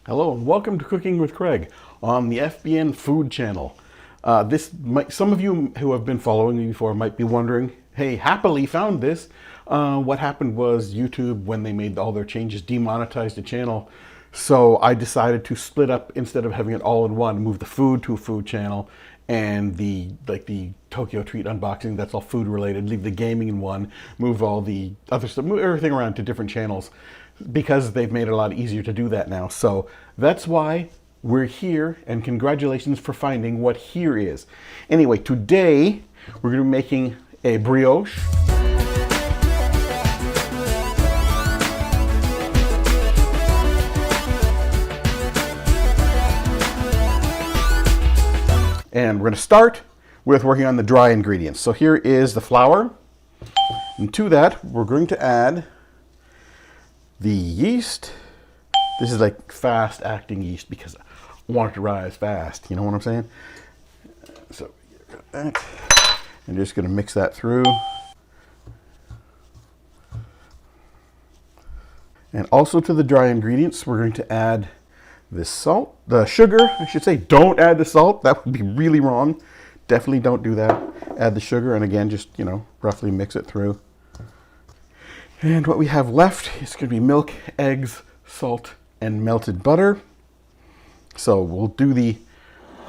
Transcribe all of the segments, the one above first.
Hello and welcome to Cooking with Craig on the FBN Food Channel. Some of you who have been following me before might be wondering, hey, happily found this. What happened was YouTube, when they made all their changes, demonetized the channel. So I decided to split up, instead of having it all in one, move the food to a food channel, and the Tokyo Treat unboxing, that's all food related, leave the gaming in one, move all the other stuff, move everything around to different channels, because they've made it a lot easier to do that now. So that's why we're here, and congratulations for finding what here is. Anyway, today we're going to be making a brioche. And we're going to start with working on the dry ingredients. So here is the flour, and to that we're going to add the yeast. This is like fast acting yeast because I want it to rise fast, you know what I'm saying? So I'm just going to mix that through. And also to the dry ingredients, we're going to add this salt, the sugar, I should say. Don't add the salt, that would be really wrong. Definitely don't do that. Add the sugar, and again, just, roughly mix it through. And what we have left is going to be milk, eggs, salt, and melted butter. So we'll do the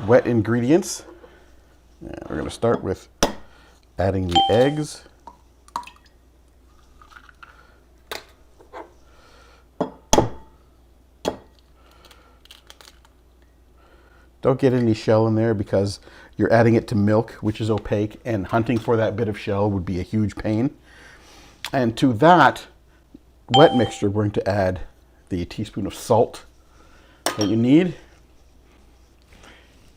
wet ingredients. And we're going to start with adding the eggs. Don't get any shell in there because you're adding it to milk, which is opaque, and hunting for that bit of shell would be a huge pain. And to that wet mixture, we're going to add the teaspoon of salt that you need.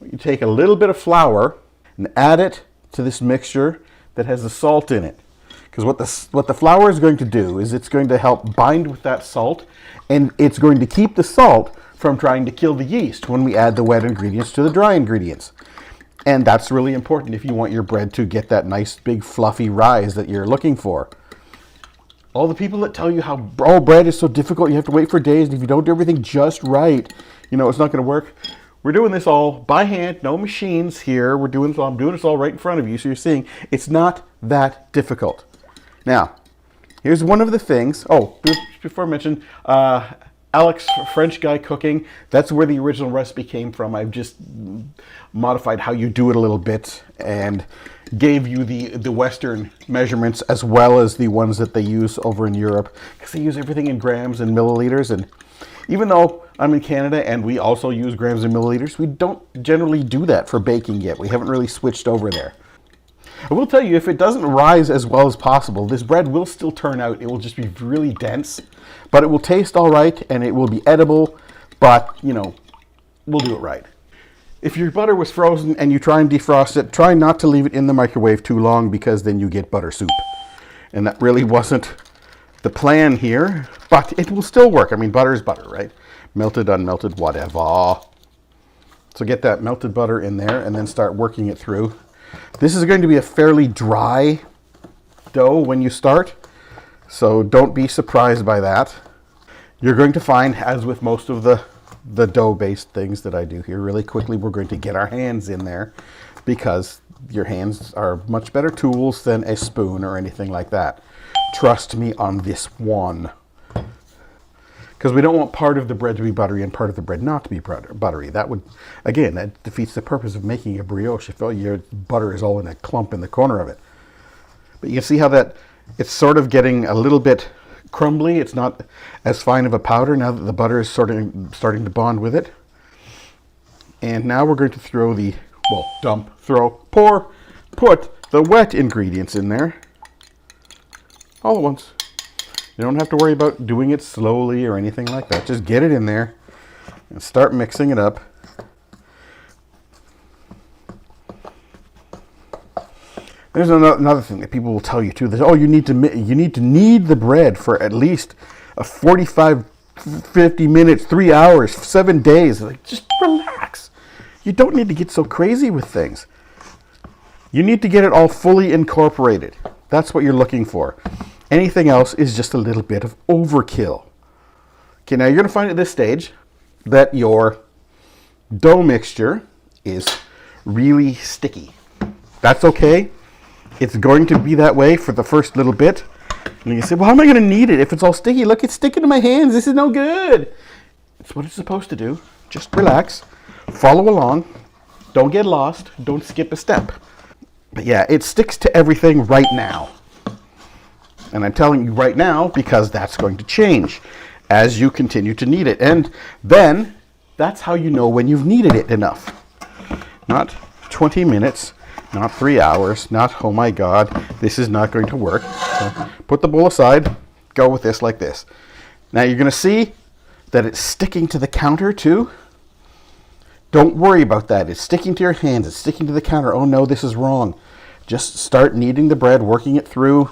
You take a little bit of flour and add it to this mixture that has the salt in it. Because what the flour is going to do is it's going to help bind with that salt, and it's going to keep the salt from trying to kill the yeast when we add the wet ingredients to the dry ingredients. And that's really important if you want your bread to get that nice big fluffy rise that you're looking for. All the people that tell you how bread is so difficult, you have to wait for days, and if you don't do everything just right, it's not going to work. We're doing this all by hand, no machines here. I'm doing this all right in front of you, so you're seeing it's not that difficult. Now, here's one of the things. Oh, before I mention, Alex, French Guy Cooking, that's where the original recipe came from. I've just modified how you do it a little bit and gave you the Western measurements as well as the ones that they use over in Europe, because they use everything in grams and milliliters. And even though I'm in Canada and we also use grams and milliliters, we don't generally do that for baking yet. We haven't really switched over there. I will tell you, if it doesn't rise as well as possible, this bread will still turn out. It will just be really dense, but it will taste all right and it will be edible, but, we'll do it right. If your butter was frozen and you try and defrost it, try not to leave it in the microwave too long, because then you get butter soup. And that really wasn't the plan here, but it will still work. I mean, butter is butter, right? Melted, unmelted, whatever. So get that melted butter in there and then start working it through. This is going to be a fairly dry dough when you start, so don't be surprised by that. You're going to find, as with most of the dough-based things that I do here, really quickly we're going to get our hands in there, because your hands are much better tools than a spoon or anything like that. Trust me on this one. Because we don't want part of the bread to be buttery and part of the bread not to be buttery. That defeats the purpose of making a brioche if all your butter is all in a clump in the corner of it. But you can see how that it's sort of getting a little bit crumbly. It's not as fine of a powder now that the butter is starting to bond with it. And now we're going to throw put the wet ingredients in there all at once. You don't have to worry about doing it slowly or anything like that. Just get it in there and start mixing it up. There's another thing that people will tell you too. That, you need to knead the bread for at least 45, 50 minutes, 3 hours, 7 days. Like, just relax. You don't need to get so crazy with things. You need to get it all fully incorporated. That's what you're looking for. Anything else is just a little bit of overkill. Okay, now you're going to find at this stage that your dough mixture is really sticky. That's okay. It's going to be that way for the first little bit. And you say, well, how am I going to knead it if it's all sticky? Look, it's sticking to my hands. This is no good. It's what it's supposed to do. Just relax. Follow along. Don't get lost. Don't skip a step. But yeah, it sticks to everything right now. And I'm telling you right now because that's going to change as you continue to knead it. And then that's how you know when you've kneaded it enough. Not 20 minutes, not 3 hours, not, oh my God, this is not going to work. So put the bowl aside, go with this like this. Now you're going to see that it's sticking to the counter too. Don't worry about that. It's sticking to your hands. It's sticking to the counter. Oh no, this is wrong. Just start kneading the bread, working it through.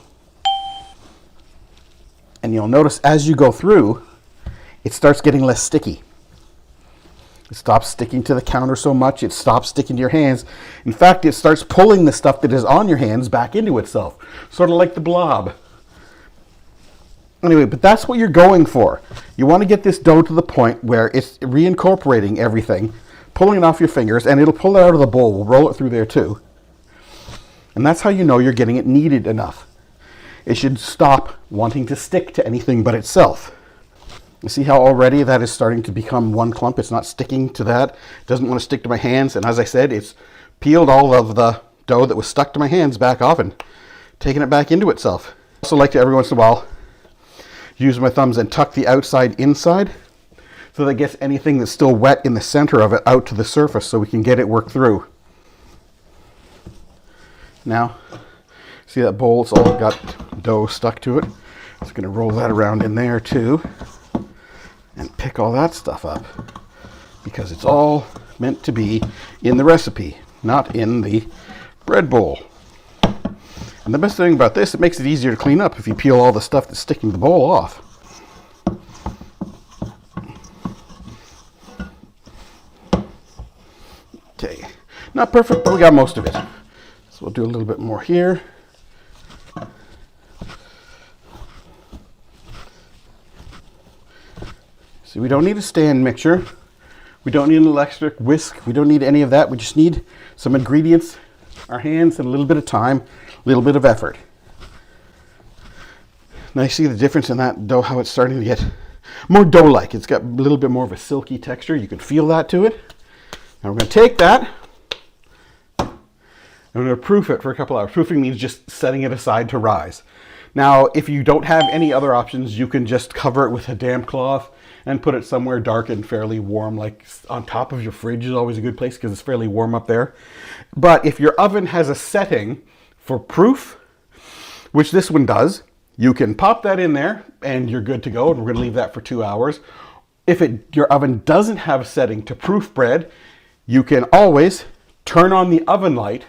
And you'll notice as you go through, it starts getting less sticky. It stops sticking to the counter so much. It stops sticking to your hands. In fact, it starts pulling the stuff that is on your hands back into itself. Sort of like the blob. Anyway, but that's what you're going for. You want to get this dough to the point where it's reincorporating everything, pulling it off your fingers, and it'll pull it out of the bowl. We'll roll it through there too. And that's how you know you're getting it kneaded enough. It should stop wanting to stick to anything but itself. You see how already that is starting to become one clump? It's not sticking to that. It doesn't want to stick to my hands. And as I said, it's peeled all of the dough that was stuck to my hands back off and taken it back into itself. I also like to every once in a while use my thumbs and tuck the outside inside so that it gets anything that's still wet in the center of it out to the surface so we can get it worked through. Now, see that bowl? It's all got dough stuck to it. Just going to roll that around in there too and pick all that stuff up because it's all meant to be in the recipe, not in the bread bowl. And the best thing about this, it makes it easier to clean up if you peel all the stuff that's sticking to the bowl off. Okay, not perfect, but we got most of it. So we'll do a little bit more here. So we don't need a stand mixer. We don't need an electric whisk. We don't need any of that. We just need some ingredients, our hands, and a little bit of time, a little bit of effort. Now you see the difference in that dough, how it's starting to get more dough-like. It's got a little bit more of a silky texture. You can feel that to it. Now we're going to take that. I'm going to proof it for a couple hours. Proofing means just setting it aside to rise. Now, if you don't have any other options, you can just cover it with a damp cloth and put it somewhere dark and fairly warm, like on top of your fridge is always a good place because it's fairly warm up there. But if your oven has a setting for proof, which this one does, you can pop that in there and you're good to go. And we're going to leave that for 2 hours. If your oven doesn't have a setting to proof bread, you can always turn on the oven light.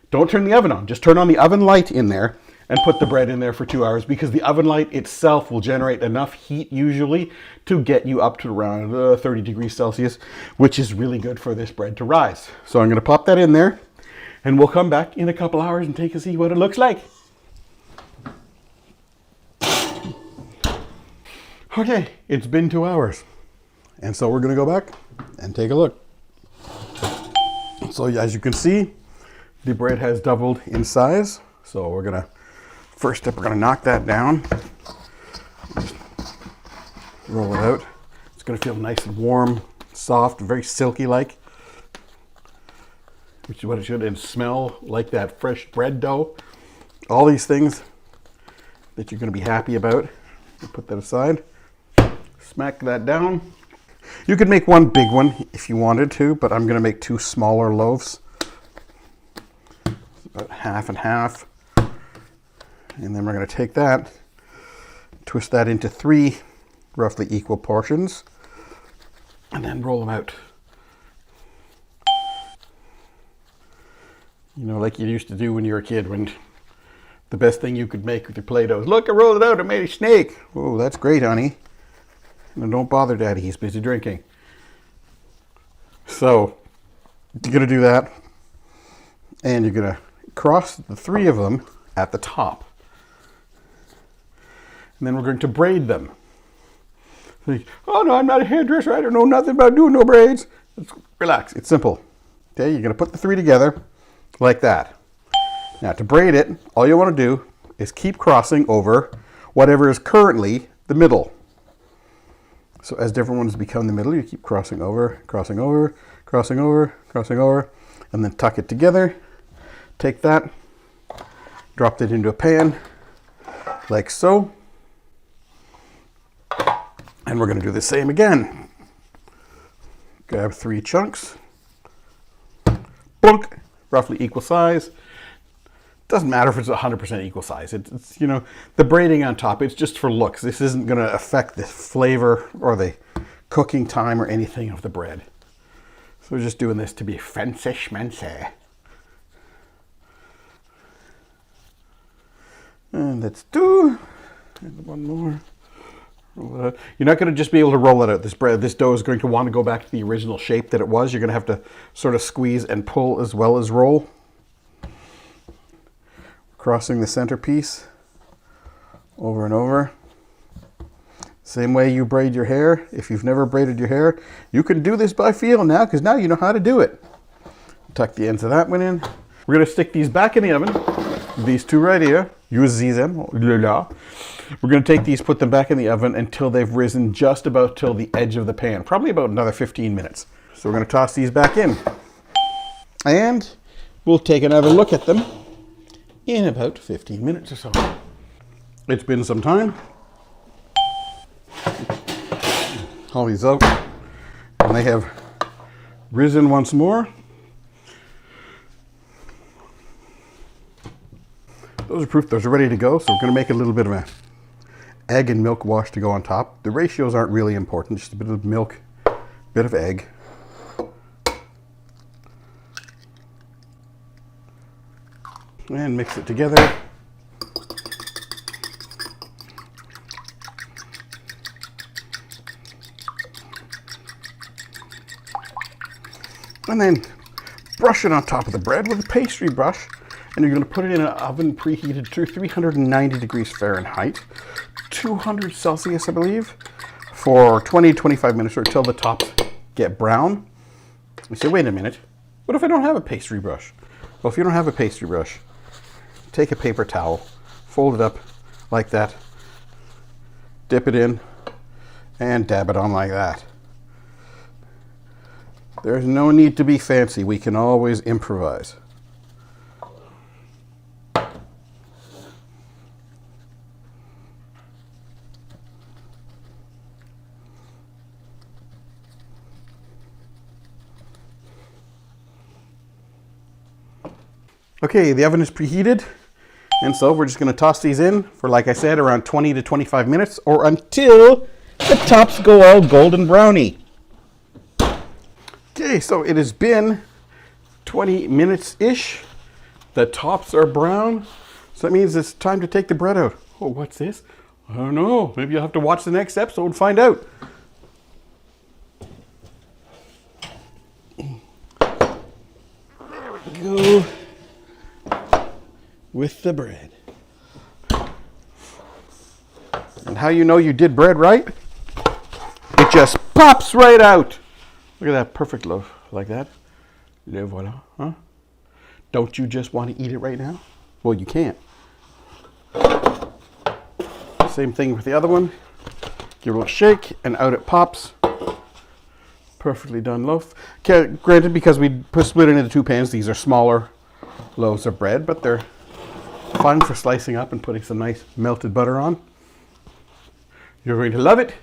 Don't turn the oven on, just turn on the oven light in there and put the bread in there for 2 hours because the oven light itself will generate enough heat usually to get you up to around 30 degrees Celsius, which is really good for this bread to rise. So I'm going to pop that in there and we'll come back in a couple hours and take a see what it looks like. Okay, it's been 2 hours. And so we're going to go back and take a look. So as you can see, the bread has doubled in size. So we're going to, first step, we're going to knock that down. Just roll it out. It's going to feel nice and warm, soft, very silky-like, which is what it should, and smell like that fresh bread dough. All these things that you're going to be happy about. Put that aside. Smack that down. You could make one big one if you wanted to, but I'm going to make 2 smaller loaves. About half and half. And then we're going to take that, twist that into 3 roughly equal portions, and then roll them out. You know, like you used to do when you were a kid, when the best thing you could make with your Play-Doh is, look, I rolled it out, I made a snake. Oh, that's great, honey. And don't bother Daddy, he's busy drinking. So, you're going to do that, and you're going to cross the 3 of them at the top. And then we're going to braid them. Like, oh no, I'm not a hairdresser. I don't know nothing about doing no braids. Relax. It's simple. Okay, you're going to put the three together like that. Now to braid it, all you want to do is keep crossing over whatever is currently the middle. So as different ones become the middle, you keep crossing over, crossing over, crossing over, crossing over, and then tuck it together. Take that, drop it into a pan, like so. And we're going to do the same again. Grab 3 chunks, plunk, roughly equal size. Doesn't matter if it's 100% equal size. It's, you know, the braiding on top, it's just for looks. This isn't going to affect the flavor or the cooking time or anything of the bread. So we're just doing this to be fancy schmancy. And let's do, and one more. You're not going to just be able to roll it out. This dough is going to want to go back to the original shape that it was. You're going to have to sort of squeeze and pull as well as roll. Crossing the centerpiece over and over. Same way you braid your hair. If you've never braided your hair, you can do this by feel now, because now you know how to do it. Tuck the ends of that one in. We're going to stick these back in the oven. These two right here. Use these in. We're going to take these, put them back in the oven until they've risen just about till the edge of the pan. Probably about another 15 minutes. So we're going to toss these back in. And we'll take another look at them in about 15 minutes or so. It's been some time. Haul these out. And they have risen once more. Those are proof those are ready to go. So we're going to make a little bit of an egg and milk wash to go on top. The ratios aren't really important. Just a bit of milk, bit of egg. And mix it together. And then brush it on top of the bread with a pastry brush. And you're going to put it in an oven preheated to 390 degrees Fahrenheit, 200 Celsius, I believe, for 20-25 minutes or until the tops get brown. You say, wait a minute, what if I don't have a pastry brush? Well, if you don't have a pastry brush, take a paper towel, fold it up like that, dip it in, and dab it on like that. There's no need to be fancy. We can always improvise. Okay, the oven is preheated, and so we're just going to toss these in for, like I said, around 20 to 25 minutes, or until the tops go all golden browny. Okay, so it has been 20 minutes-ish. The tops are brown, so that means it's time to take the bread out. Oh, what's this? I don't know. Maybe you'll have to watch the next episode and find out. There we go. With the bread. And how you know you did bread right? It just pops right out. Look at that perfect loaf, like that. Le voilà, huh? Don't you just want to eat it right now? Well, you can't. Same thing with the other one. Give it a little shake, and out it pops. Perfectly done loaf. Okay, granted, because we split it into 2 pans, these are smaller loaves of bread, but they're fun for slicing up and putting some nice melted butter on. You're going to love it.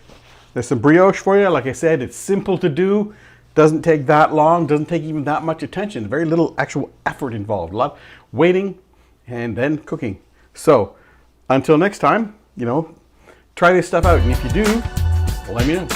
There's some brioche for you. Like I said, it's simple to do. Doesn't take that long. Doesn't take even that much attention. Very little actual effort involved. A lot waiting and then cooking. So until next time, try this stuff out. And if you do, let me know.